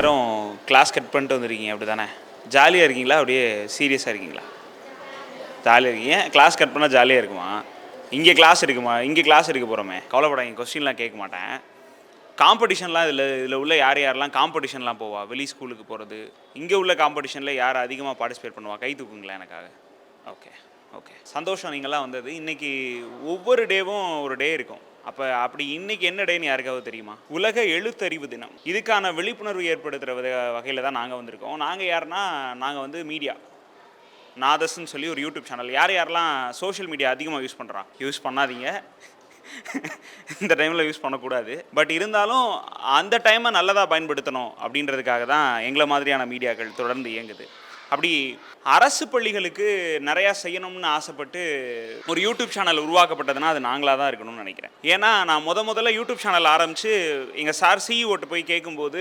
எல்லாரும் class cut பண்ணிட்டு வந்துருக்கீங்க அப்படி தானே? ஜாலியாக இருக்கீங்களா? அப்படியே சீரியஸாக இருக்கீங்களா? ஜாலியாக இருக்கீங்க. கிளாஸ் கட் பண்ணால் ஜாலியாக இருக்குமா? இங்கே கிளாஸ் இருக்குமா? இங்கே கிளாஸ் எடுக்க போகிறோமே, கவலைப்படாதீங்க, கொஸ்டின்லாம் கேட்க மாட்டேன். காம்படிஷன்லாம் இதில் உள்ள யாரெல்லாம் காம்படிஷன்லாம் போவா? வெளி ஸ்கூலுக்கு போகிறது, இங்கே உள்ள காம்படிஷனில் யார் அதிகமாக பார்ட்டிசிபேட் பண்ணுவா? கை தூக்குங்களேன் எனக்காக. ஓகே ஓகே, சந்தோஷம் நீங்கள்லாம் வந்தது. இன்றைக்கி ஒவ்வொரு டேவும் ஒரு டே இருக்கும். அப்படி இன்றைக்கி என்ன டேன்னு யாருக்காவது தெரியுமா? உலக எழுத்தறிவு தினம். இதுக்கான விழிப்புணர்வு ஏற்படுத்துகிற வகையில் தான் நாங்கள் வந்திருக்கோம். நாங்கள் யாருன்னா, நாங்கள் மீடியா நாதஸ்ன்னு சொல்லி ஒரு யூடியூப் சேனல். யாரெல்லாம் சோஷியல் மீடியா அதிகமாக யூஸ் பண்ணுறான்? யூஸ் பண்ணாதீங்க, இந்த டைமில் யூஸ் பண்ணக்கூடாது. பட் இருந்தாலும் அந்த டைமை நல்லதாக பயன்படுத்தணும் அப்படின்றதுக்காக தான் எங்களை மாதிரியான மீடியாக்கள் தொடர்ந்து இயங்குது. அப்படி அரசு பள்ளிகளுக்கு நிறையா செய்யணும்னு ஆசைப்பட்டு ஒரு யூடியூப் சேனல் உருவாக்கப்பட்டதுன்னா அது நாங்களாக தான் இருக்கணும்னு நினைக்கிறேன். ஏன்னா நான் முதல்ல யூடியூப் சேனல் ஆரம்பித்து எங்கள் சார் சிஇஓட்ட போய் கேட்கும்போது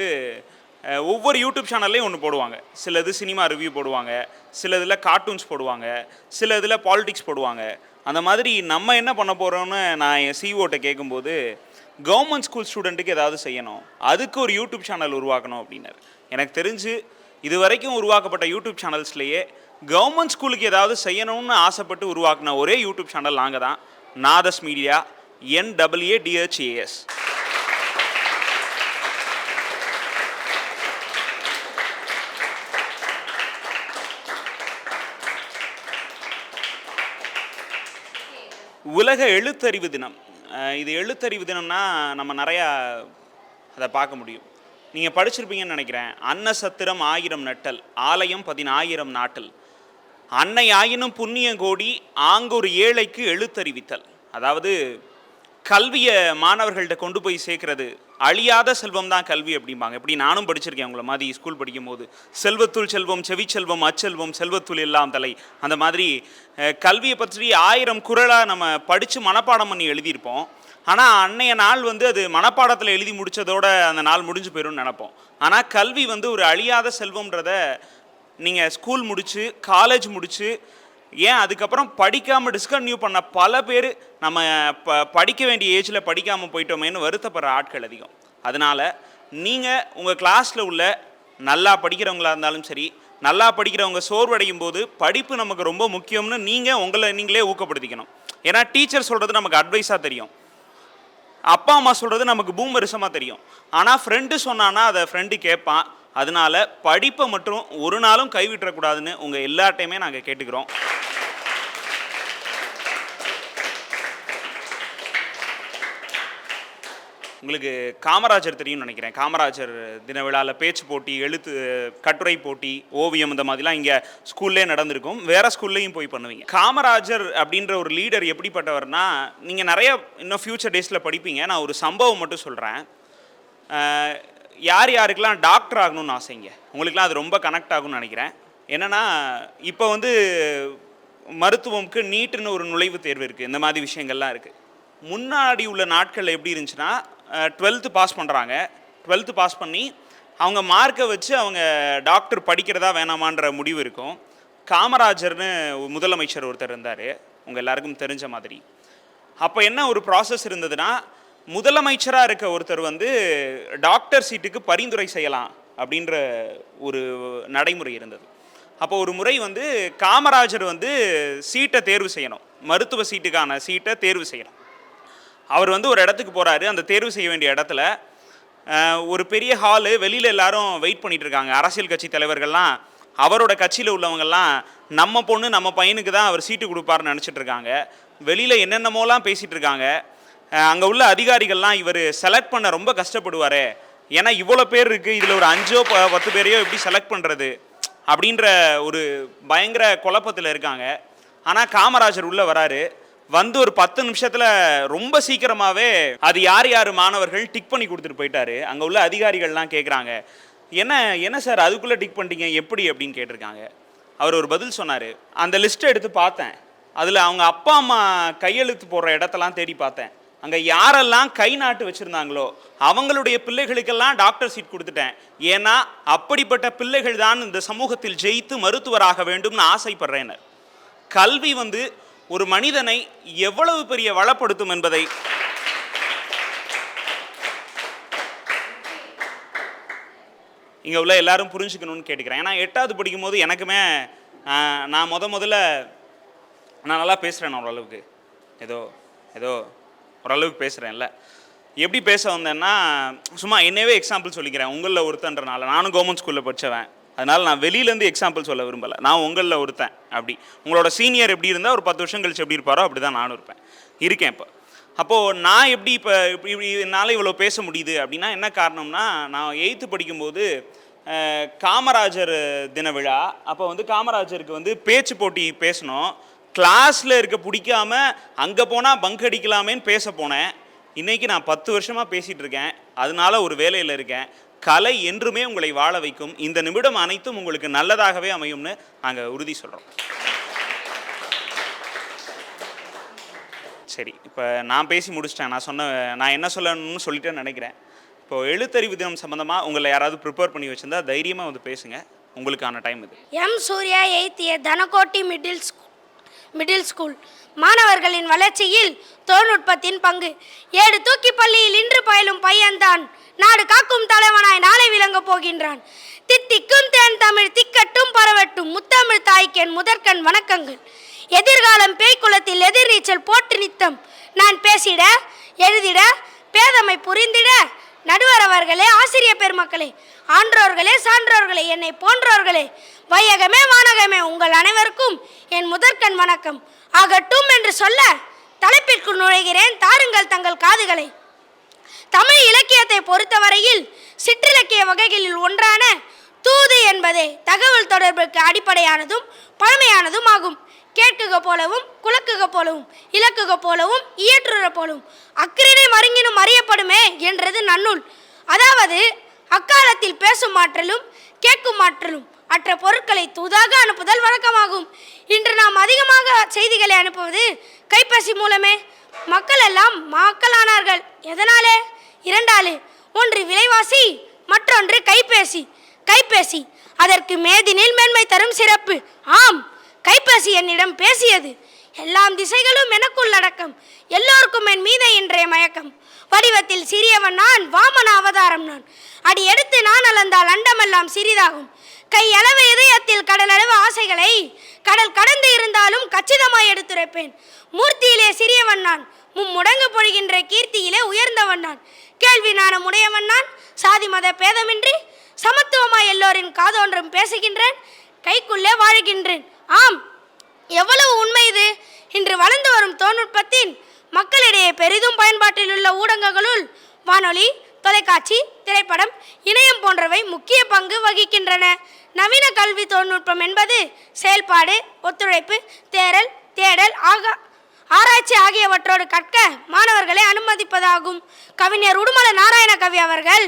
ஒவ்வொரு யூடியூப் சேனல்லையும் ஒன்று போடுவாங்க. சில இது சினிமா ரிவ்யூ போடுவாங்க, சில இதில் கார்ட்டூன்ஸ் போடுவாங்க, சில இதில் பாலிடிக்ஸ் போடுவாங்க. அந்த மாதிரி நம்ம என்ன பண்ண போகிறோம்னு நான் என் சிஇஓட்ட கேட்கும்போது, கவர்மெண்ட் ஸ்கூல் ஸ்டூடெண்ட்டுக்கு ஏதாவது செய்யணும், அதுக்கு ஒரு யூடியூப் சேனல் உருவாக்கணும் அப்படின்னாரு. எனக்கு தெரிஞ்சு இது வரைக்கும் உருவாக்கப்பட்ட யூடியூப் சேனல்ஸ்லேயே கவர்மெண்ட் ஸ்கூலுக்கு ஏதாவது செய்யணும்னு ஆசைப்பட்டு உருவாக்கின ஒரே யூடியூப் சேனல் நாங்கள் தான், நாதஸ் மீடியா, NAADHAS. உலக எழுத்தறிவு தினம். இது எழுத்தறிவு தினம்னா நம்ம நிறையா அதை பார்க்க முடியும். நீங்கள் படிச்சிருப்பீங்கன்னு நினைக்கிறேன். அன்ன சத்திரம் 1000 நட்டல், ஆலயம் 10,000 நாட்டல், அன்னை ஆயினும் புண்ணியம் கோடி, ஆங்கொரு ஏழைக்கு எழுத்தறிவித்தல். அதாவது கல்வியை மாணவர்கள்ட்ட கொண்டு போய் சேர்க்கறது, அழியாத செல்வம் தான் கல்வி அப்படிம்பாங்க. இப்படி நானும் படிச்சிருக்கேன் உங்களை மாதிரி ஸ்கூல் படிக்கும் போது. செல்வத்துள் செல்வம், செவிச்செல்வம், அச்செல்வம், செல்வத்துள் எல்லாம் தலை. அந்த மாதிரி கல்வியை பற்றி 1000 குறளாக நம்ம படித்து மனப்பாடம் பண்ணி எழுதியிருப்போம். ஆனால் அன்னைய நாள் அது மனப்பாடத்தில் எழுதி முடித்ததோட அந்த நாள் முடிஞ்சு போயிடும்னு நினைப்போம். ஆனால் கல்வி ஒரு அழியாத செல்வம்ன்றத நீங்கள் ஸ்கூல் முடித்து, காலேஜ் முடித்து, ஏன் அதுக்கப்புறம் படிக்காமல் டிஸ்கன்டினியூ பண்ண பல பேர் நம்ம படிக்க வேண்டிய ஏஜில் படிக்காமல் போயிட்டோமேன்னு வருத்தப்படுற ஆட்கள் அதிகம். அதனால் நீங்கள் உங்கள் கிளாஸில் உள்ள நல்லா படிக்கிறவங்களா இருந்தாலும் சரி, நல்லா படிக்கிறவங்க சோர்வடையும் போது படிப்பு நமக்கு ரொம்ப முக்கியம்னு உங்களை நீங்களே ஊக்கப்படுத்திக்கணும். ஏன்னா டீச்சர் சொல்கிறது நமக்கு அட்வைஸாக தெரியும், அப்பா அம்மா சொல்கிறது நமக்கு பூமரிசமாக தெரியும். ஆனால் ஃப்ரெண்டு சொன்னான்னா அதை ஃப்ரெண்டு கேட்பான். அதனால படிப்பை மட்டும் ஒரு நாளும் கைவிட்டக்கூடாதுன்னு உங்கள் எல்லாட்டையுமே நாங்கள் கேட்டுக்கிறோம். உங்களுக்கு காமராஜர் தெரியும்னு நினைக்கிறேன். காமராஜர் தின விழாவில் பேச்சு போட்டி, எழுத்து கட்டுரை போட்டி, ஓவியம், இந்த மாதிரிலாம் இங்கே ஸ்கூல்லே நடந்திருக்கும். வேறு ஸ்கூல்லையும் போய் பண்ணுவீங்க. காமராஜர் அப்படின்ற ஒரு லீடர் எப்படிப்பட்டவர்னா, நீங்கள் நிறைய இன்னும் ஃப்யூச்சர் டேஸில் படிப்பீங்க. நான் ஒரு சம்பவம் மட்டும் சொல்கிறேன். யாருக்கெல்லாம் டாக்டர் ஆகணும்னு ஆசைங்க? உங்களுக்குலாம் அது ரொம்ப கனெக்ட் ஆகும்னு நினைக்கிறேன். என்னென்னா, இப்போ மருத்துவம்க்கு நீட்டுன்னு ஒரு நுழைவுத் தேர்வு இருக்குது. இந்த மாதிரி விஷயங்கள்லாம் இருக்குது. முன்னாடி உள்ள நாட்களில் எப்படி இருந்துச்சுன்னா, 12th பாஸ் பண்ணுறாங்க. 12th பாஸ் பண்ணி அவங்க மார்க்கை வச்சு அவங்க டாக்டர் படிக்கிறதா வேணாமான்ற முடிவு இருக்கும். காமராஜர்னு முதலமைச்சர் ஒருத்தர் இருந்தார், உங்கள் எல்லாருக்கும் தெரிஞ்ச மாதிரி. அப்போ என்ன ஒரு ப்ராசஸ் இருந்ததுன்னா, முதலமைச்சராக இருக்க ஒருத்தர் டாக்டர் சீட்டுக்கு பரிந்துரை செய்யலாம் அப்படின்ற ஒரு நடைமுறை இருந்தது. அப்போ ஒரு முறை காமராஜர் சீட்டை தேர்வு செய்யணும், மருத்துவ சீட்டுக்கான சீட்டை தேர்வு செய்யணும். அவர் ஒரு இடத்துக்கு போகிறாரு. அந்த தேர்வு செய்ய வேண்டிய இடத்துல ஒரு பெரிய ஹாலு, வெளியில் எல்லாரும் வெயிட் பண்ணிகிட்டு இருக்காங்க. அரசியல் கட்சி தலைவர்கள்லாம், அவரோட கட்சியில் உள்ளவங்கெல்லாம் நம்ம பொண்ணு நம்ம பையனுக்கு தான் அவர் சீட்டு கொடுப்பாருன்னு நினச்சிட்டு இருக்காங்க. வெளியில் என்னென்னமோலாம் பேசிகிட்டு இருக்காங்க. அங்கே உள்ள அதிகாரிகள்லாம் இவர் செலக்ட் பண்ண ரொம்ப கஷ்டப்படுவார், ஏன்னா இவ்வளோ பேர் இருக்குது, இதில் ஒரு 5-10 பேரையோ எப்படி செலக்ட் பண்ணுறது அப்படின்ற ஒரு பயங்கர குழப்பத்தில் இருக்காங்க. ஆனால் காமராஜர் உள்ளே வராரு. ஒரு 10 நிமிஷத்தில் ரொம்ப சீக்கிரமாகவே அது யார் மாணவர்கள் டிக் பண்ணி கொடுத்துட்டு போயிட்டாரு. அங்கே உள்ள அதிகாரிகள்லாம் கேட்குறாங்க, என்ன சார் அதுக்குள்ளே டிக் பண்ணிட்டீங்க எப்படி அப்படின்னு கேட்டிருக்காங்க. அவர் ஒரு பதில் சொன்னார். அந்த லிஸ்ட்டை எடுத்து பார்த்தேன், அதில் அவங்க அப்பா அம்மா கையெழுத்து போடுற இடத்தெல்லாம் தேடி பார்த்தேன். அங்கே யாரெல்லாம் கை நாட்டு வச்சுருந்தாங்களோ அவங்களுடைய பிள்ளைகளுக்கெல்லாம் டாக்டர் சீட் கொடுத்துட்டேன். ஏன்னா அப்படிப்பட்ட பிள்ளைகள் தான் இந்த சமூகத்தில் ஜெயித்து மருத்துவராக வேண்டும்னு ஆசைப்படுறேன். கல்வி ஒரு மனிதனை எவ்வளவு பெரிய வளப்படுத்தும் என்பதை இங்கே உள்ள எல்லாரும் புரிஞ்சுக்கணும்னு கேட்டுக்கிறேன். ஏன்னா 8வது படிக்கும்போது எனக்குமே நான் முதல்ல நான் நல்லா பேசுகிறேன், ஓரளவுக்கு ஏதோ ஏதோ ஓரளவுக்கு பேசுகிறேன்ல. எப்படி பேச வந்தேன்னா, சும்மா என்னவே எக்ஸாம்பிள் சொல்லிக்கிறேன். உங்களில் ஒருத்தன்றனால நானும் கவர்மெண்ட் ஸ்கூலில் படித்தவன், அதனால் நான் வெளியிலேருந்து எக்ஸாம்பிள் சொல்ல விரும்பலை. நான் உங்களில் ஒருத்தன். அப்படி உங்களோட சீனியர் எப்படி இருந்தால் ஒரு 10 வருஷம் கழிச்சு எப்படி இருப்பாரோ அப்படி தான் நானும் இருக்கேன் இப்போ. அப்போது நான் எப்படி இப்படி என்னால் இவ்வளோ பேச முடியுது அப்படின்னா என்ன காரணம்னா, நான் 8th படிக்கும்போது காமராஜர் தின விழா. அப்போ வந்து காமராஜருக்கு வந்து பேச்சு போட்டி பேசணும். கிளாஸில் இருக்க பிடிக்காம அங்கே போனால் பங்க் அடிக்கலாமேன்னு பேச போனேன். இன்றைக்கி நான் 10 வருஷமாக பேசிகிட்டு இருக்கேன். அதனால ஒரு வேலையில் இருக்கேன். கலை என்றுமே உங்களை வாழ வைக்கும். இந்த நிமிடம் அனைத்தும் உங்களுக்கு நல்லதாகவே அமையும்னு நாங்கள் உறுதி சொல்கிறோம். சரி, இப்போ நான் பேசி முடிச்சிட்டேன். நான் என்ன சொல்லணும்னு சொல்லிட்டேன்னு நினைக்கிறேன். இப்போது எழுத்தறிவு தினம் சம்மந்தமாக உங்களை யாராவது ப்ரிப்பேர் பண்ணி வச்சுருந்தா தைரியமாக வந்து பேசுங்க. உங்களுக்கான டைம் இது. M Surya 8th Dhanakotti middle school. மாணவர்களின் வளர்ச்சியில் தொழில்நுட்பத்தின் பங்கு. 7 தூக்கி பள்ளியில் இன்று பயிலும் பையன்தான் நாடு காக்கும் தலைவனாய் நாளை விளங்க போகின்றான். தித்திக்கும் தேன் தமிழ் திக்கட்டும் பரவட்டும் முத்தமிழ் தாய்க்கென் முதற்கண் வணக்கங்கள். எதிர்காலம் பேய்க்குளத்தில் எதிர்நீச்சல் போட்டு நித்தம் நான் பேசிட எழுதிட பேதமை புரிந்திட நடுவர் அவர்களே, ஆசிரியர் பெருமக்களே, ஆன்றோர்களே, சான்றோர்களே, என்னை போன்றோர்களே, வையகமே வானகமே உங்கள் அனைவருக்கும் என் முதற்கண் வணக்கம் ஆகட்டும் என்று சொல்ல தலைப்பிற்குள் நுழைகிறேன். தாருங்கள் தங்கள் காதுகளை. தமிழ் இலக்கியத்தை பொறுத்தவரையில் சிற்றிலக்கிய வகைகளில் ஒன்றான தூது என்பதே தகவல் தொடர்புக்கு அடிப்படையானதும் பழமையானதும் ஆகும். கேட்குக போலவும் குலக்குக போலவும் இலக்குக போலவும் இயற்றுற போலவும் அக்கிரினை மருங்கினும் அறியப்படுமே என்றது நன்னூல். அதாவது அக்காலத்தில் பேசும் ஆற்றலும் கேட்கும் ஆற்றலும் அற்ற பொருட்களை தூதாக அனுப்புதல் வழக்கமாகும். இன்று நாம் அதிகமாக செய்திகளை அனுப்புவது கைபேசி மூலமே. மக்கள் எல்லாம் மக்களானார்கள். எதனாலே? 2 ஒன்று விலைவாசி, மற்றொன்று கைபேசி. அதற்கு மேதினில் மேன்மை தரும் சிறப்பு. ஆம், கைபேசி என்னிடம் பேசியது. எல்லாம் திசைகளும் எனக்குள் அடக்கம், எல்லோருக்கும் என் மீத இன்றைய மயக்கம். வடிவத்தில் சிறியவன் நான், வாமன அவதாரம் நான். அடி எடுத்து நான் அளந்தால் அண்டமெல்லாம் சிறிதாகும். கையளவு இதயத்தில் கடலளவு ஆசைகளை கடல் கடந்து இருந்தாலும் கச்சிதமாய் எடுத்துரைப்பேன். மூர்த்தியிலே சிறியவன் நான், மும்முடங்கு பொழிகின்ற கீர்த்தியிலே உயர்ந்தவன் நான். கேள்வி நாணம் உடையவன் நான், சாதி மத பேதமின்றி சமத்துவமாய் எல்லோரின் காதோன்றும் பேசுகின்றேன், கைக்குள்ளே வாழ்கின்றேன். ஆம், எவ்வளவு உண்மை இது! இன்று வளர்ந்து வரும் தொழில்நுட்பத்தின் மக்களிடையே பெரிதும் பயன்பாட்டில் உள்ள ஊடகங்களுள் வானொலி, தொலைக்காட்சி, திரைப்படம், இணையம் போன்றவை முக்கிய பங்கு வகிக்கின்றன. நவீன கல்வி தொழில்நுட்பம் என்பது செயல்பாடு, ஒத்துழைப்பு, தேடல், ஆராய்ச்சி ஆகியவற்றோடு கற்க மாணவர்களை அனுமதிப்பதாகும். கவிஞர் உடுமல நாராயண கவி அவர்கள்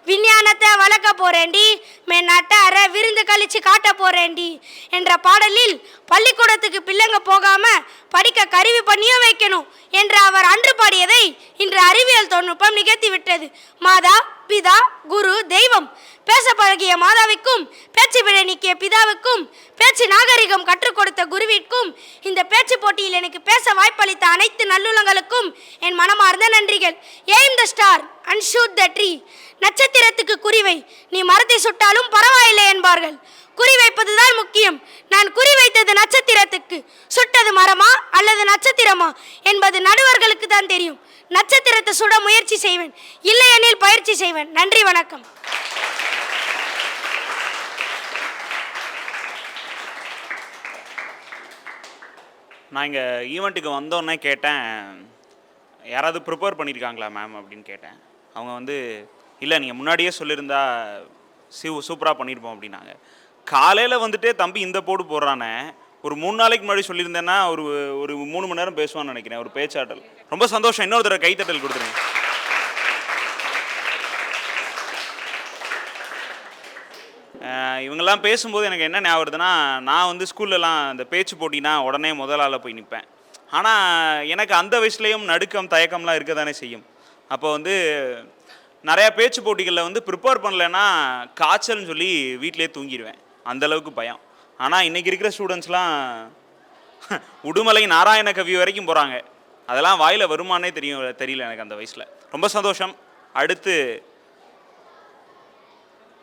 விஞ்ஞானத்தை வளர்க்க போறேண்டி, மேநாட்ட அற விருந்து கழிச்சு காட்ட போறேண்டி என்ற பாடலில் பள்ளிக்கூடத்துக்கு பிள்ளைங்க போகாம படிக்க கருவி பண்ணியே வைக்கணும் என்று அவர் அன்று பாடியதை இன்று அறிவியல் தொழில்நுட்பம் நிகழ்த்திவிட்டது. மாதா, பிதா, குரு, தெய்வம். பேச பழகிய மாதாவிற்கும், பேச்சு பிழை நீக்கிய பிதாவுக்கும், பேச்சு நாகரிகம் கற்றுக் கொடுத்த குருவிற்கும், இந்த பேச்சு போட்டியில் எனக்கு பேச வாய்ப்பளித்த அனைத்து நல்லுள்ளங்களுக்கும் என் மனமார்ந்த நன்றிகள். Aim the star and shoot the tree. நட்சத்திரத்துக்கு குறிவை, நீ மரத்தை சுட்டாலும் பரவாயில்லை என்பார்கள். குறிவைப்பதுதான் முக்கியம். நான் குறிவைத்தது நட்சத்திரத்துக்கு. சுட்டது மரமா அல்லது நட்சத்திரமா என்பது நடுவர்களுக்கு தான் தெரியும். நட்சத்திரத்தை சுட முயற்சி செய்வேன், இல்லையெனில் பயிற்சி செய்வேன். நன்றி, வணக்கம். நான் இங்கே ஈவெண்ட்டுக்கு வந்தோன்னே கேட்டேன், யாராவது ப்ரிப்பேர் பண்ணியிருக்காங்களா மேம் அப்படின்னு கேட்டேன். அவங்க வந்து இல்லை, நீங்கள் முன்னாடியே சொல்லியிருந்தா சூப்பராக பண்ணியிருப்போம் அப்படின்னாங்க. காலையில் வந்துட்டு தம்பி இந்த போடு போடுறானே, ஒரு 3 நாளைக்கு முன்னாடி சொல்லியிருந்தேன்னா ஒரு 3 மணி நேரம் பேசுவான்னு நினைக்கிறேன். ஒரு பேச்சாட்டல். ரொம்ப சந்தோஷம். இன்னொரு தடவை கைத்தட்டல் கொடுத்துருங்க. இவங்கெல்லாம் பேசும்போது எனக்கு என்ன ஞாபகம் வருதுன்னா, நான் வந்து ஸ்கூல்லலாம் இந்த பேச்சு போட்டினா உடனே முதலால் போய் நிற்பேன். ஆனால் எனக்கு அந்த வயசுலேயும் நடுக்கம் தயக்கம்லாம் இருக்க தானே செய்யும். அப்போ வந்து நிறையா பேச்சு போட்டிகளில் வந்து ப்ரிப்பேர் பண்ணலைன்னா காய்ச்சல்னு சொல்லி வீட்டிலே தூங்கிடுவேன். அந்தளவுக்கு பயம். ஆனால் இன்றைக்கி இருக்கிற ஸ்டூடெண்ட்ஸ்லாம் உடுமலை நாராயண கவி வரைக்கும் போகிறாங்க. அதெல்லாம் வாயில் வருமானே தெரியல எனக்கு அந்த வயசில். ரொம்ப சந்தோஷம். அடுத்து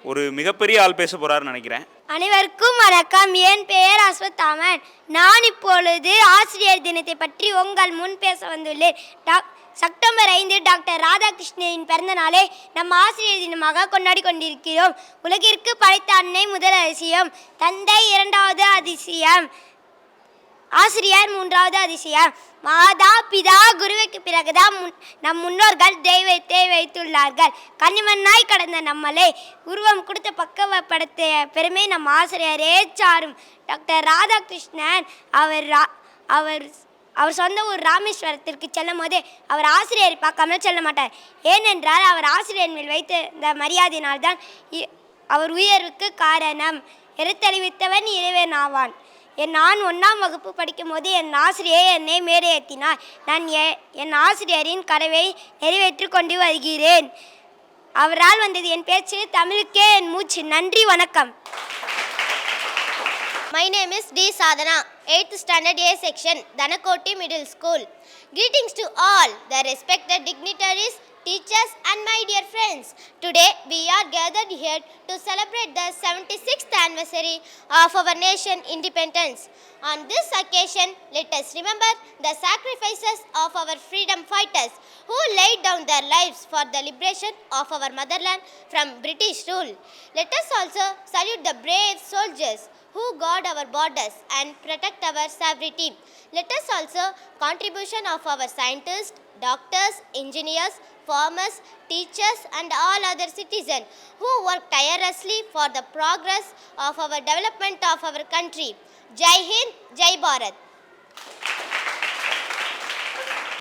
ஒரு மிகப்பெரிய ஆள் பேச போகிறாருன்னு நினைக்கிறேன். அனைவருக்கும் வணக்கம். என் பெயர் அஸ்வத்தாமன். நான் இப்பொழுது ஆசிரியர் தினத்தை பற்றி உங்கள் முன் பேச வந்துள்ளேன். செப்டம்பர் 5 டாக்டர் ராதாகிருஷ்ணனின் பிறந்த நாளை நம் ஆசிரியர் தினமாக கொண்டாடி கொண்டிருக்கிறோம். உலகிற்கு படைத்த அன்னை முதல் அதிசயம், தந்தை இரண்டாவது அதிசயம், ஆசிரியர் மூன்றாவது அதிசயம். மாதா பிதா குருவுக்கு பிறகுதான் நம் முன்னோர்கள் தெய்வத்தை வைத்துள்ளார்கள். கனிமண்ணாய் கடந்த நம்மளை உருவம் கொடுத்த பக்குவப்படுத்திய பெருமை நம் ஆசிரியரே சாரும். டாக்டர் ராதாகிருஷ்ணன் அவர் சொந்த ஊர் ராமேஸ்வரத்திற்கு செல்லும் போது அவர் ஆசிரியரை பார்க்காமல் செல்ல மாட்டார். ஏனென்றால் அவர் ஆசிரியர் மேல் வைத்த இந்த மரியாதையினால்தான் அவர் உயர்வுக்கு காரணம். எழுத்தறிவித்தவன் இறைவன் ஆவான். நான் 1ஆம் வகுப்பு படிக்கும் போது என் ஆசிரியர் என்னை மேடையேற்றினார். நான் என் ஆசிரியரின் கனவை நிறைவேற்றி கொண்டு வருகிறேன். அவரால் வந்தது என் பேச்சு, தமிழுக்கே என் மூச்சு. நன்றி, வணக்கம். My name is D. Sadhana, 8th standard A section, Danakoti Middle School. Greetings to all the respected dignitaries, teachers and my dear friends. Today we are gathered here to celebrate the 76th anniversary of our nation independence. On this occasion, let us remember the sacrifices of our freedom fighters who laid down their lives for the liberation of our motherland from British rule. Let us also salute the brave soldiers who guard our borders and protect our sovereignty. Let us also contribution of our scientists, doctors, engineers, farmers, teachers and all other citizens who work tirelessly for the progress of our development of our country. Jai Hind, Jai Bharat.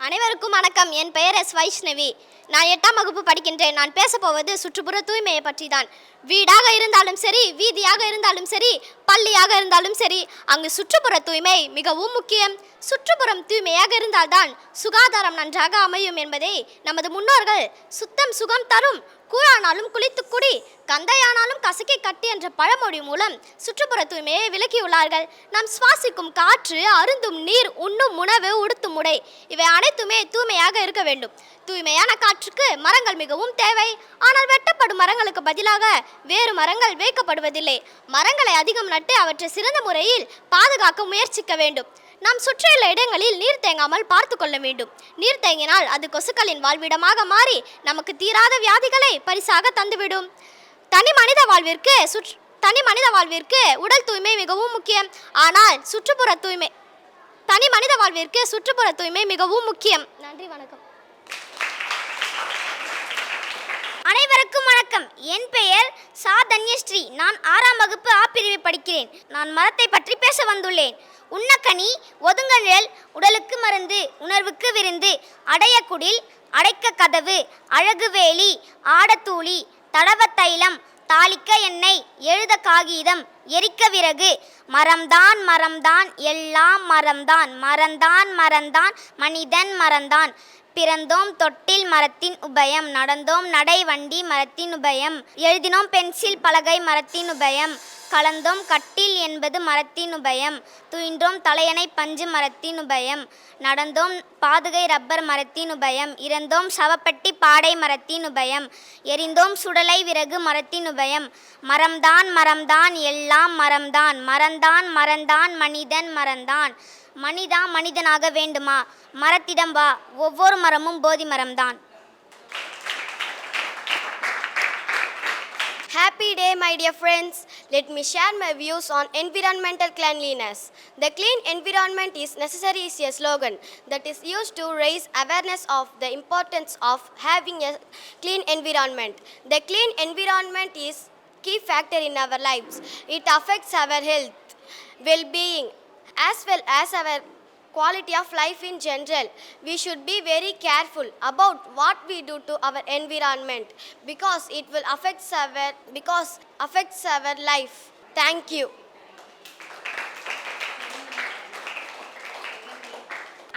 அனைவருக்கும் வணக்கம். என் பெயர் S. Vaishnavi. நான் 8ஆம் வகுப்பு படிக்கின்றேன். நான் பேசப்போவது சுற்றுப்புற தூய்மையை பற்றி தான். வீடாக இருந்தாலும் சரி, வீதியாக இருந்தாலும் சரி, பள்ளியாக இருந்தாலும் சரி, அங்கு சுற்றுப்புற தூய்மை மிகவும் முக்கியம். சுற்றுப்புறம் தூய்மையாக இருந்தால்தான் சுகாதாரம் நன்றாக அமையும் என்பதை நமது முன்னோர்கள் சுத்தம் சுகம் தரும், கூழானாலும் குளித்து குடி, கந்தையானாலும் கசக்கி கட்டி என்ற பழமொழி மூலம் சுற்றுப்புற தூய்மையை விளக்கியுள்ளார்கள். நாம் சுவாசிக்கும் காற்று, அருந்தும் நீர், உண்ணும் உணவு, உடுத்தும் உடை, இவை அனைத்துமே தூய்மையாக இருக்க வேண்டும். தூய்மையான காற்றுக்கு மரங்கள் மிகவும் தேவை. ஆனால் வெட்டப்படும் மரங்களுக்கு பதிலாக வேறு மரங்கள் வைக்கப்படுவதில்லை. மரங்களை அதிகம் நட்டு அவற்றை சிறந்த முறையில் பாதுகாக்க முயற்சிக்க வேண்டும். நாம் சுற்றியுள்ள இடங்களில் நீர் தேங்காமல் பார்த்து கொள்ள வேண்டும். நீர் தேங்கினால் அது கொசுக்களின் வாழ்விடமாக மாறி நமக்கு தீராத வியாதிகளை பரிசாக தந்துவிடும். தனி மனித வாழ்விற்கு உடல் தூய்மை மிகவும் முக்கியம். ஆனால் தனி மனித வாழ்விற்கு சுற்றுப்புற தூய்மை மிகவும் முக்கியம். நன்றி, வணக்கம். அனைவருக்கும் வணக்கம். என் பெயர் சா. தன்யஸ்ரீ. நான் 6ஆம் வகுப்பு ஆ பிரிவு படிக்கிறேன். நான் மரத்தை பற்றி பேச வந்துள்ளேன். உண்ணக்கனி, ஒதுங்க நிழல், உடலுக்கு மருந்து, உணர்வுக்கு விருந்து, அடைய குடில், அடைக்க கதவு, அழகு வேலி, ஆடத்தூளி, தடவ தைலம், தாளிக்க எண்ணெய், எழுத காகிதம், எரிக்க விறகு, மரம்தான் மரம்தான் எல்லாம் மரம்தான், மரந்தான் மரந்தான் மனிதன் மரந்தான், பிறந்தோம் தொட்டில் மரத்தின் உபயம், நடந்தோம் நடை வண்டி மரத்தின் உபயம், எழுதினோம் பென்சில் பலகை மரத்தின் உபயம், கலந்தோம் கட்டில் என்பது மரத்தின் உபயம், துயின்றோம் தலையணை பஞ்சு மரத்தின் உபயம், நடந்தோம் பாதுகை ரப்பர் மரத்தின் உபயம், இறந்தோம் சவப்பட்டி பாடை மரத்தின் உபயம், எரிந்தோம் சுடலை விறகு மரத்தின் உபயம், மரம்தான் மரம்தான் எல்லாம் மரம்தான், மரந்தான் மரந்தான் மனிதன் மரந்தான், மனிதா மனிதனாக வேண்டுமா, மரத்திடம் வா, ஒவ்வொரு மரமும் போதி மரம்தான். Happy day, my dear friends. Let me share my views on environmental cleanliness. The clean environment is necessary is a slogan that is used to raise awareness of the importance of having a clean environment. The clean environment is key factor in our lives. It affects our health, well-being, as well as our quality of life in general. We should be very careful about what we do to our environment because it will affects our life. Thank you.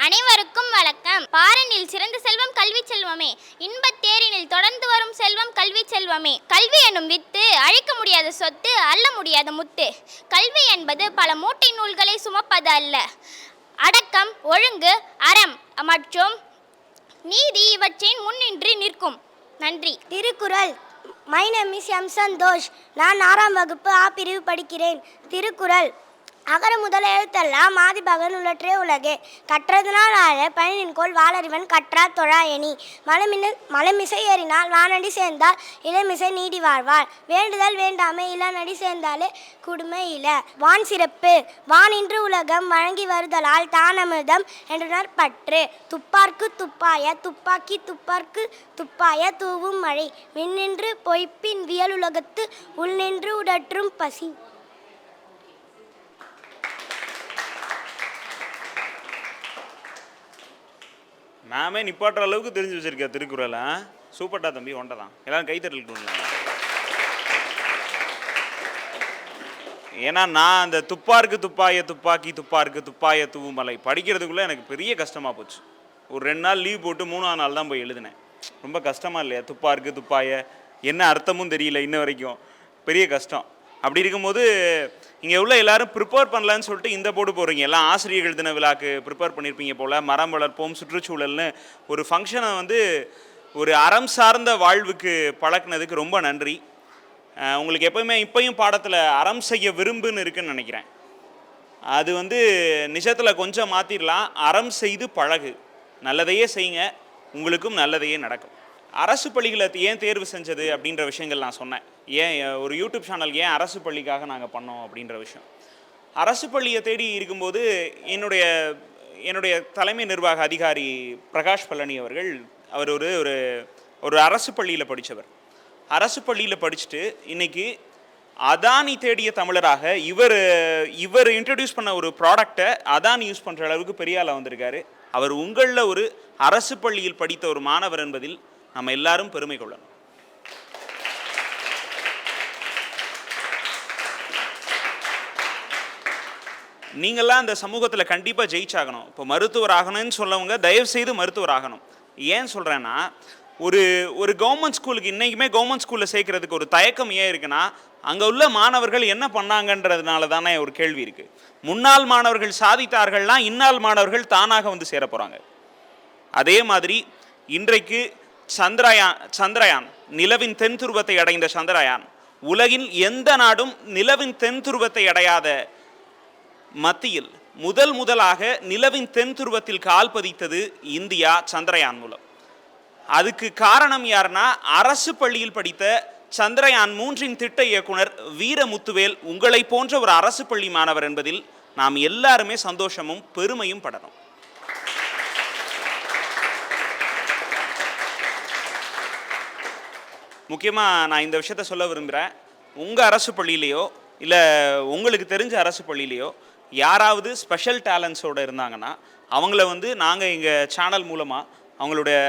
அனைவருக்கும் வணக்கம். பாரனில் சிறந்த செல்வம் கல்வி செல்வமே, இன்பத் தேரினில் தொடர்ந்து வரும் செல்வம் கல்வி செல்வமே. கல்வி எனும் வித்து அழிக்க முடியாத சொத்து, அள்ள முடியாத முத்து. கல்வி என்பது பல மூட்டை நூல்களை சுமப்பது அல்ல, அடக்கம், ஒழுங்கு, அறம் மற்றும் நீதி இவற்றின் முன்னின்று நிற்கும். நன்றி. Thirukkural my name is M Santhosh. நான் 6ஆம் வகுப்பு ஆ பிரிவு படிக்கிறேன். திருக்குறள். அகர முதல எழுத்தெல்லாம் ஆதிபகன் உள்ளற்றே உலகே. கற்றதனால் ஆழ பணிநின்கோள் வாளறிவன் கற்றார் தொழா எணி. மலமிசை ஏறினால் வானடி சேர்ந்தால் இளமிசை நீடி வாழ்வாள். வேண்டுதல் வேண்டாமை இளநடி சேர்ந்தாலே குடுமை இல. வான் சிறப்பு. வானின்று உலகம் வழங்கி வருதலால் தானமிர்தம் என்றுணர் பற்று. துப்பார்க்கு துப்பாய துப்பாக்கி துப்பார்க்கு துப்பாய தூவும் மழை. மின்னின்று பொய்ப்பின் வியலுலகத்து உள்நின்று உடற்றும் பசி. மேமே நிப்பாட்டுற அளவுக்கு தெரிஞ்சு வச்சிருக்க திருக்குறளை. சூப்பர்டா தம்பி, ஒன்றை தான் எல்லாரும் கைத்தட்டல். ஏன்னா நான் அந்த துப்பாருக்கு துப்பாய துப்பாக்கி துப்பாருக்கு துப்பாய தூவுமலை படிக்கிறதுக்குள்ளே எனக்கு பெரிய கஷ்டமாக போச்சு. ஒரு 2 நாள் லீவ் போட்டு 3ஆம் நாள் தான் போய் எழுதினேன். ரொம்ப கஷ்டமாக இல்லையா? துப்பாருக்கு துப்பாய என்ன அர்த்தமும் தெரியல இன்ன வரைக்கும். பெரிய கஷ்டம். அப்படி இருக்கும்போது இங்கே உள்ள எல்லாரும் ப்ரிப்பேர் பண்ணலான்னு சொல்லிட்டு இந்த போர்டு போடுறீங்க. எல்லாம் ஆசிரியர்கள் தின விழாக்கு ப்ரிப்பேர் பண்ணியிருப்பீங்க போல். மரம் வளர்ப்போம் சுற்றுச்சூழல்னு ஒரு ஃபங்க்ஷனை வந்து ஒரு அறம் சார்ந்த வாழ்வுக்கு பழக்கினதுக்கு ரொம்ப நன்றி. உங்களுக்கு எப்போயுமே இப்போயும் பாடத்தில் அறம் செய்ய விரும்புன்னு இருக்குன்னு நினைக்கிறேன். அது வந்து நிஜத்தில் கொஞ்சம் மாற்றிடலாம். அறம் செய்து பழகு, நல்லதையே செய்யுங்க, உங்களுக்கும் நல்லதையே நடக்கும். அரசு பள்ளிகளை ஏன் தேர்வு செஞ்சது அப்படின்ற விஷயங்கள் நான் சொன்னேன். ஏன் ஒரு யூடியூப் சேனல் ஏன் அரசு பள்ளிக்காக நாங்கள் பண்ணோம் அப்படின்ற விஷயம். அரசு பள்ளியை தேடி இருக்கும்போது என்னுடைய தலைமை நிர்வாக அதிகாரி பிரகாஷ் பழனி அவர்கள், அவர் ஒரு அரசு பள்ளியில் படித்தவர். அரசு பள்ளியில் படிச்சுட்டு இன்றைக்கி அதானி தேடிய தமிழராக இவர் இன்ட்ரடியூஸ் பண்ண ஒரு ப்ராடக்டை அதானி யூஸ் பண்ணுற அளவுக்கு பெரிய ஆளாக வந்திருக்காரு. அவர் உங்களில் ஒரு அரசு பள்ளியில் படித்த ஒரு மாணவர் என்பதில் நம்ம எல்லாரும் பெருமை கொள்ளணும். நீங்கள்லாம் அந்த சமூகத்தில் கண்டிப்பாக ஜெயிச்சாகணும். இப்போ மருத்துவர் ஆகணும்னு சொல்லவங்க தயவுசெய்து மருத்துவர் ஆகணும். ஏன் சொல்கிறேன்னா, ஒரு கவர்மெண்ட் ஸ்கூலுக்கு இன்றைக்குமே கவர்மெண்ட் ஸ்கூலில் சேர்க்கறதுக்கு ஒரு தயக்கம் ஏன் இருக்குன்னா, அங்கே உள்ள மாணவர்கள் என்ன பண்ணாங்கன்றதுனால தானே ஒரு கேள்வி இருக்குது. முன்னாள் மாணவர்கள் சாதித்தார்கள்னா இந்நாள் மாணவர்கள் தானாக வந்து சேர போகிறாங்க. அதே மாதிரி இன்றைக்கு சந்திரயான் நிலவின் தென் துருவத்தை அடைந்த சந்திரயான், உலகின் எந்த நாடும் நிலவின் தென் துருவத்தை அடையாத மத்தியில் முதலாக நிலவின் தென் துருவத்தில் கால் பதித்தது இந்தியா சந்திரயான் மூலம். அதுக்கு காரணம் யாருன்னா, அரசு பள்ளியில் படித்த சந்திரயான் 3 திட்ட இயக்குனர் வீரமுத்துவேல் உங்களை போன்ற ஒரு அரசு பள்ளி மாணவர் என்பதில் நாம் எல்லாருமே சந்தோஷமும் பெருமையும் படணும். முக்கியமாக நான் இந்த விஷயத்த சொல்ல விரும்புகிறேன். உங்கள் அரசு பள்ளியிலையோ இல்லை உங்களுக்கு தெரிஞ்ச அரசு பள்ளியிலையோ யாராவது ஸ்பெஷல் டேலண்ட்ஸோடு இருந்தாங்கன்னா அவங்கள வந்து நாங்கள் எங்கள் சேனல் மூலமாக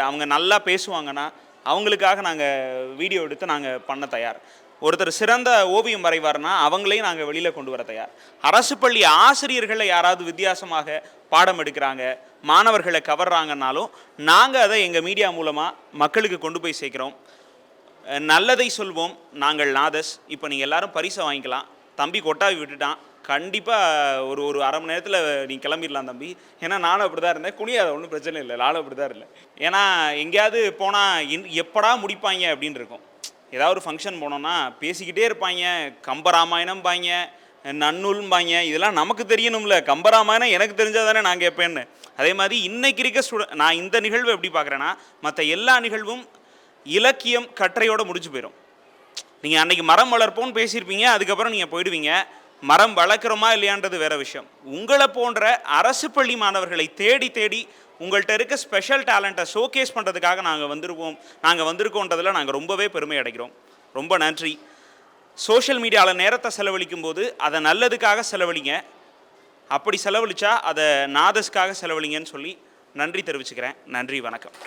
அவங்க நல்லா பேசுவாங்கன்னா அவங்களுக்காக நாங்கள் வீடியோ எடுத்து நாங்கள் பண்ண தயார். ஒருத்தர் சிறந்த ஓவியம் வரைவார்னா அவங்களையும் நாங்கள் வெளியில் கொண்டு வர தயார். அரசு பள்ளி ஆசிரியர்களை யாராவது வித்தியாசமாக பாடம் எடுக்கிறாங்க, மாணவர்களை கவர்றாங்கன்னாலும் நாங்கள் அதை எங்கள் மீடியா மூலமாக மக்களுக்கு கொண்டு போய் சேர்க்குறோம். நல்லதை சொல்வோம் நாங்கள் நாதஸ். இப்போ நீங்கள் எல்லாரும் பரிசை வாங்கிக்கலாம். தம்பி கொட்டாவி விட்டுட்டான். கண்டிப்பாக ஒரு அரை மணி நேரத்தில் நீ கிளம்பிடலாம் தம்பி. ஏன்னா நானும் அப்படி தான் இருந்தேன். குனியாத, ஒன்றும் பிரச்சனை இல்லை, நானும் அப்படி தான் இல்லை. ஏன்னா எங்கேயாவது போனால் எப்படா முடிப்பாங்க அப்படின்னு இருக்கும். ஏதாவது ஒரு ஃபங்க்ஷன் போனோன்னா பேசிக்கிட்டே இருப்பாங்க. கம்பராமாயணம்பாங்க, நன்னூல்பாங்க. இதெல்லாம் நமக்கு தெரியணும்ல. கம்பராமாயணம் எனக்கு தெரிஞ்சால் தானே நான் கேட்பேன்னு. அதே மாதிரி இன்றைக்கி இருக்க நான் இந்த நிகழ்வு எப்படி பார்க்குறேன்னா, மற்ற எல்லா நிகழ்வும் இலக்கியம் கற்றையோடு முடிஞ்சு போயிடும். நீங்கள் அன்றைக்கி மரம் வளர்ப்போன்னு பேசியிருப்பீங்க, அதுக்கப்புறம் நீங்கள் போயிடுவீங்க. மரம் வளர்க்குறோமா இல்லையான்றது வேறு விஷயம். உங்களை போன்ற அரசு பள்ளி மாணவர்களை தேடி உங்கள்கிட்ட இருக்க ஸ்பெஷல் டேலண்ட்டை ஷோகேஸ் பண்ணுறதுக்காக நாங்கள் வந்திருக்கோன்றதில் நாங்கள் ரொம்பவே பெருமை அடைகிறோம். ரொம்ப நன்றி. சோஷியல் மீடியாவில் நேரத்தை செலவழிக்கும் போது அதை நல்லதுக்காக செலவழிங்க. அப்படி செலவழித்தா அதை நாதஸ்க்காக செலவழிங்கன்னு சொல்லி நன்றி தெரிவிச்சுக்கிறேன். நன்றி, வணக்கம்.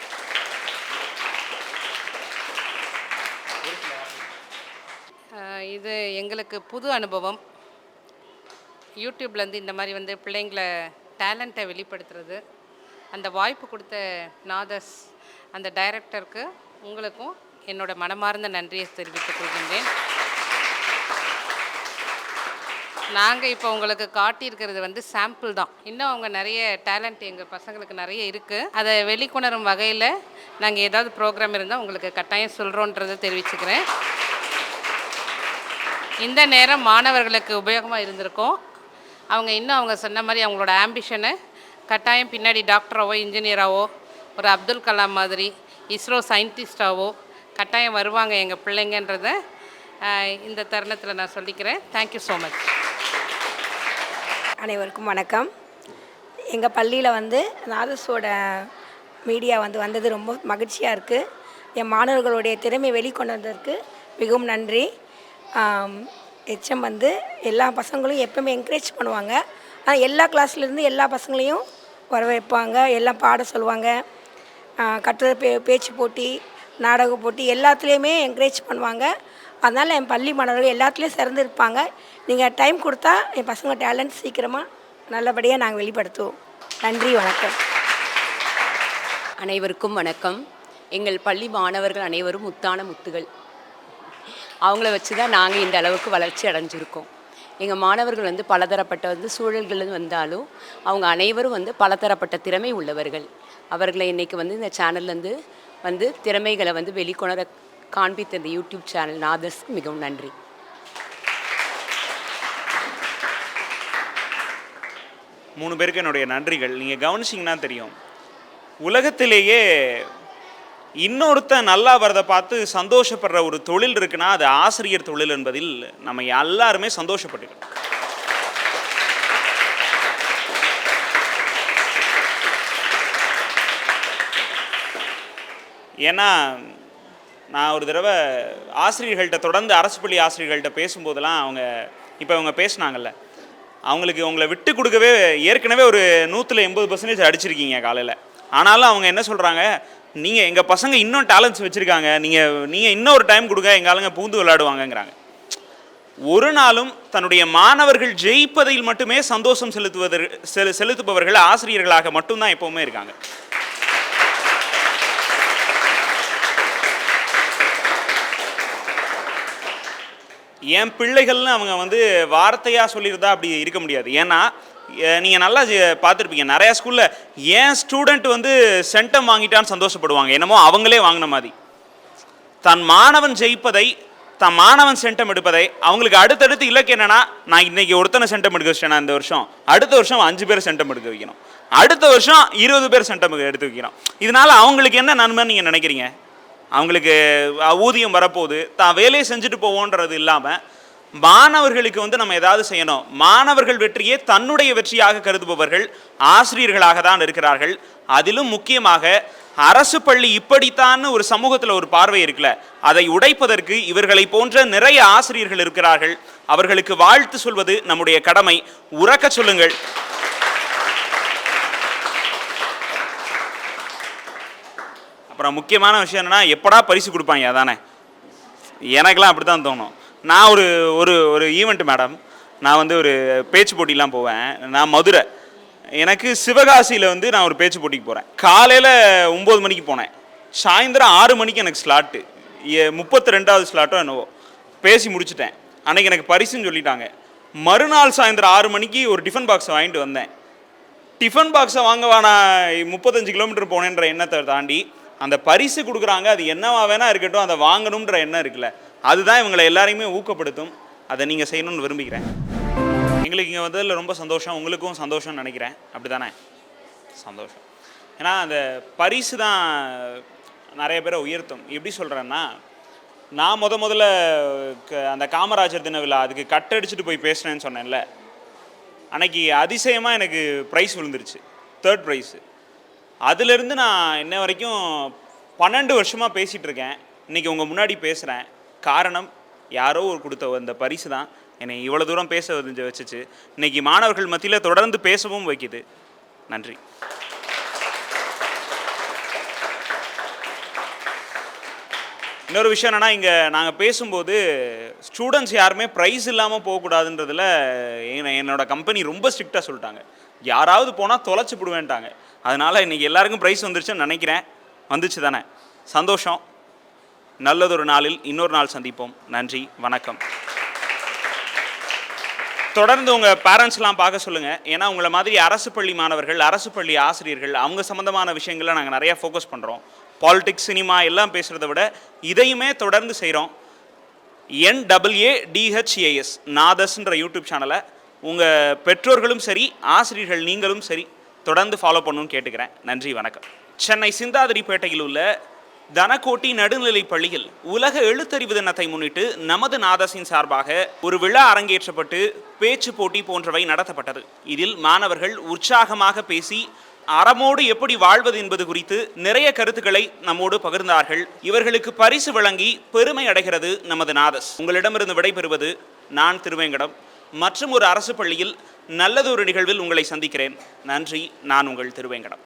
இது எங்களுக்கு புது அனுபவம். யூடியூப்லேருந்து இந்த மாதிரி வந்து பிள்ளைங்களை டேலண்ட்டை வெளிப்படுத்துறது, அந்த வாய்ப்பு கொடுத்த நாதஸ் அந்த டைரக்டருக்கு உங்களுக்கும் என்னோட மனமார்ந்த நன்றியை தெரிவித்துக் கொள்கின்றேன். நாங்கள் இப்போ உங்களுக்கு காட்டியிருக்கிறது வந்து சாம்பிள் தான். இன்னும் அவங்க நிறைய டேலண்ட் எங்கள் பசங்களுக்கு நிறைய இருக்குது. அதை வெளிக்கொணரும் வகையில் நாங்கள் ஏதாவது ப்ரோக்ராம் இருந்தால் உங்களுக்கு கட்டாயம் சொல்கிறோன்றதை தெரிவிச்சுக்கிறேன். இந்த நேரம் மாணவர்களுக்கு உபயோகமாக இருந்திருக்கும். அவங்க இன்னும் அவங்க சொன்ன மாதிரி அவங்களோட ஆம்பிஷனை கட்டாயம் பின்னாடி டாக்டராவோ இன்ஜினியராகவோ ஒரு அப்துல் கலாம் மாதிரி இஸ்ரோ சயின்டிஸ்டாவோ கட்டாயம் வருவாங்க எங்கள் பிள்ளைங்கன்றதை இந்த தருணத்தில் நான் சொல்லிக்கிறேன். Thank you so much. அனைவருக்கும் வணக்கம். எங்கள் பள்ளியில் வந்து நாதஸோட மீடியா வந்தது ரொம்ப மகிழ்ச்சியாக இருக்குது. என் மாணவர்களுடைய திறமை வெளிக்கொண்டு வந்ததற்கு மிகவும் நன்றி. ஹெச்எம் எல்லா பசங்களும் எப்பவுமே என்கரேஜ் பண்ணுவாங்க. ஆனால் எல்லா கிளாஸ்லேருந்து எல்லா பசங்களையும் வர வைப்பாங்க, எல்லாம் பாட சொல்லுவாங்க. கட்டுரை பேச்சு போட்டி, நாடக போட்டி எல்லாத்துலேயுமே என்கரேஜ் பண்ணுவாங்க. அதனால் என் பள்ளி மாணவர்கள் எல்லாத்துலேயும் சிறந்து இருப்பாங்க. நீங்கள் டைம் கொடுத்தா என் பசங்க டேலண்ட் சீக்கிரமாக நல்லபடியாக நாங்கள் வெளிப்படுத்துவோம். நன்றி, வணக்கம். அனைவருக்கும் வணக்கம். எங்கள் பள்ளி மாணவர்கள் அனைவரும் முத்தான முத்துகள். அவங்கள வச்சு தான் நாங்கள் இந்த அளவுக்கு வளர்ச்சி அடைஞ்சிருக்கோம். எங்கள் மாணவர்கள் பலதரப்பட்ட சூழல்கள் வந்தாலும் அவங்க அனைவரும் பலதரப்பட்ட திறமை உள்ளவர்கள். அவர்களை இன்றைக்கி இந்த சேனல்லேருந்து திறமைகளை வெளிக்கொணர காண்பித்த இந்த யூடியூப் சேனல் நாதஸ்க்கு மிகவும் நன்றி. மூணு பேருக்கு என்னுடைய நன்றிகள். நீங்கள் கவனிச்சிங்கன்னா தெரியும், உலகத்திலேயே இன்னொருத்தன் நல்லா வரதை பார்த்து சந்தோஷப்படுற ஒரு தொழில் இருக்குன்னா அது ஆசிரியர் தொழில் என்பதில் நம்ம எல்லாருமே சந்தோஷப்பட்டுக்கணும். ஏன்னா நான் ஒரு தடவை ஆசிரியர்கள்ட்ட தொடர்ந்து அரசு பள்ளி ஆசிரியர்கள்ட்ட பேசும்போதெல்லாம் அவங்க பேசுனாங்கல்ல, அவங்களுக்கு உங்களை விட்டு கொடுக்கவே ஏற்கனவே ஒரு 180% அடிச்சிருக்கீங்க காலையில். ஆனாலும் அவங்க என்ன சொல்கிறாங்க, நீங்கள் எங்கள் பசங்க இன்னும் டேலண்ட்ஸ் வச்சுருக்காங்க, நீங்கள் இன்னொரு டைம் கொடுங்க, எங்கள் ஆளுங்க பூந்து விளையாடுவாங்கங்கிறாங்க. ஒரு நாளும் தன்னுடைய மாணவர்கள் ஜெயிப்பதில் மட்டுமே சந்தோஷம் செலுத்துபவர்கள் ஆசிரியர்களாக மட்டும்தான் எப்போவுமே இருக்காங்க. என் பிள்ளைகள்னு அவங்க வார்த்தையாக சொல்லியிருந்தா அப்படி இருக்க முடியாது. ஏன்னா நீங்கள் நல்லா பார்த்துருப்பீங்க, நிறையா ஸ்கூலில் ஏன் ஸ்டூடெண்ட் சென்டம் வாங்கிட்டான்னு சந்தோஷப்படுவாங்க, என்னமோ அவங்களே வாங்கின மாதிரி. தன் மாணவன் ஜெயிப்பதை, தன் மாணவன் சென்டம் எடுப்பதை அவங்களுக்கு அடுத்தடுத்து இலக்கு என்னென்னா, நான் இன்றைக்கி ஒருத்தனை சென்டம் எடுக்க வச்சிட்டேன்னா இந்த வருஷம், அடுத்த வருஷம் 5 பேர் சென்டம் எடுக்க வைக்கணும், அடுத்த வருஷம் 20 பேர் சென்டம் எடுத்து வைக்கணும். இதனால் அவங்களுக்கு என்ன நன்மைன்னு நீங்கள் நினைக்கிறீங்க? அவங்களுக்கு ஊதியம் வரப்போகுது, தான் வேலையை செஞ்சுட்டு போவோன்றது இல்லாமல் மாணவர்களுக்கு நம்ம ஏதாவது செய்யணும். மாணவர்கள் வெற்றியே தன்னுடைய வெற்றியாக கருதுபவர்கள் ஆசிரியர்களாக தான் இருக்கிறார்கள். அதிலும் முக்கியமாக அரசு பள்ளி இப்படித்தான் ஒரு சமூகத்தில் ஒரு பார்வை இருக்குல்ல, அதை உடைப்பதற்கு இவர்களை போன்ற நிறைய ஆசிரியர்கள் இருக்கிறார்கள். அவர்களுக்கு வாழ்த்து சொல்வது நம்முடைய கடமை. உறக்க சொல்லுங்கள். அப்புறம் முக்கியமான விஷயம் என்னன்னா, எப்படா பரிசு கொடுப்பாங்க அதானே, எனக்கெல்லாம் அப்படி தான் தோணும். நான் ஒரு ஈவெண்ட் மேடம், நான் ஒரு பேச்சு போட்டிலாம் போவேன். நான் மதுரை, எனக்கு சிவகாசியில் நான் ஒரு பேச்சு போட்டிக்கு போகிறேன். காலையில் 9 மணிக்கு போனேன், சாயந்தரம் 6 மணிக்கு எனக்கு ஸ்லாட்டு, 32வது ஸ்லாட்டோ என்னவோ பேசி முடிச்சுட்டேன். அன்றைக்கி எனக்கு பரிசுன்னு சொல்லிட்டாங்க. மறுநாள் சாயந்தரம் 6 மணிக்கு ஒரு டிஃபன் பாக்ஸை வாங்கிட்டு வந்தேன். டிஃபன் பாக்ஸை வாங்கவா நான் 35 கிலோமீட்டர் போனேன்ற எண்ணத்தை தாண்டி அந்த பரிசு கொடுக்குறாங்க, அது என்னவா வேணா இருக்கட்டும், அதை வாங்கணுன்ற எண்ணம் இருக்குல்ல, அதுதான் இவங்களை எல்லாரையுமே ஊக்கப்படுத்தும். அதை நீங்கள் செய்யணும்னு விரும்புகிறேன். எங்களுக்கு இங்கே வந்ததில் ரொம்ப சந்தோஷம், உங்களுக்கும் சந்தோஷம்னு நினைக்கிறேன். அப்படி தானே? சந்தோஷம். ஏன்னா அந்த பரிசு தான் நிறைய பேரை உயர்த்தும். எப்படி சொல்கிறேன்னா, நான் முதல்ல அந்த காமராஜர் தின விழா அதுக்கு கட்டடிச்சுட்டு போய் பேசுனேன்னு சொன்னேன்ல, அன்னைக்கு அதிசயமாக எனக்கு ப்ரைஸ் விழுந்துருச்சு, 3rd ப்ரைஸு. அதிலிருந்து நான் இன்ன வரைக்கும் 12 வருஷமாக பேசிகிட்டு இருக்கேன். இன்றைக்கி உங்கள் முன்னாடி பேசுகிறேன். காரணம், யாரோ ஒரு கொடுத்த அந்த பரிசு தான் என்னை இவ்வளோ தூரம் பேச வச்சுச்சு. இன்றைக்கி மாணவர்கள் மத்தியில் தொடர்ந்து பேசவும் வைக்குது. நன்றி. இன்னொரு விஷயம் என்னென்னா, இங்கே நாங்கள் பேசும்போது ஸ்டூடெண்ட்ஸ் யாருமே ப்ரைஸ் இல்லாமல் போகக்கூடாதுன்றதில் என்னோடய கம்பெனி ரொம்ப ஸ்ட்ரிக்டாக சொல்லிட்டாங்க. யாராவது போனால் தொலைச்சி போடுவேன்ட்டாங்க. அதனால் இன்றைக்கி எல்லாருக்கும் ப்ரைஸ் வந்துருச்சுன்னு நினைக்கிறேன். வந்துச்சு தானே? சந்தோஷம். நல்லதொரு நாளில் இன்னொரு நாள் சந்திப்போம். நன்றி, வணக்கம். தொடர்ந்து உங்கள் பேரண்ட்ஸ்லாம் பார்க்க சொல்லுங்கள். ஏன்னா உங்களை மாதிரி அரசு பள்ளி மாணவர்கள், அரசு பள்ளி ஆசிரியர்கள், அவங்க சம்மந்தமான விஷயங்களை நாங்கள் நிறையா ஃபோக்கஸ் பண்ணுறோம். பாலிடிக்ஸ், சினிமா எல்லாம் பேசுகிறத விட இதையுமே தொடர்ந்து செய்கிறோம். NAADHAS நாதஸ்ன்ற யூடியூப் சேனலை உங்கள் பெற்றோர்களும் சரி, ஆசிரியர்கள் நீங்களும் சரி தொடர்ந்து ஃபாலோ பண்ணணும்னு கேட்டுக்கிறேன். நன்றி, வணக்கம். சென்னை சிந்தாதிரிப்பேட்டையில் உள்ள தனக்கோட்டி நடுநிலைப் பள்ளியில் உலக எழுத்தறிவு தினத்தை முன்னிட்டு நமது நாதஸின் சார்பாக ஒரு விழா அரங்கேற்றப்பட்டு பேச்சு போட்டி போன்றவை நடத்தப்பட்டது. இதில் மாணவர்கள் உற்சாகமாக பேசி அறமோடு எப்படி வாழ்வது என்பது குறித்து நிறைய கருத்துக்களை நம்மோடு பகிர்ந்தார்கள். இவர்களுக்கு பரிசு வழங்கி பெருமை அடைகிறது நமது நாதஸ். உங்களிடமிருந்து விடைபெறுவது நான் திருவேங்கடம். மற்றும் ஒரு அரசு பள்ளியில் நல்லதொரு நிகழ்வில் உங்களை சந்திக்கிறேன். நன்றி. நான் உங்கள் திருவேங்கடம்.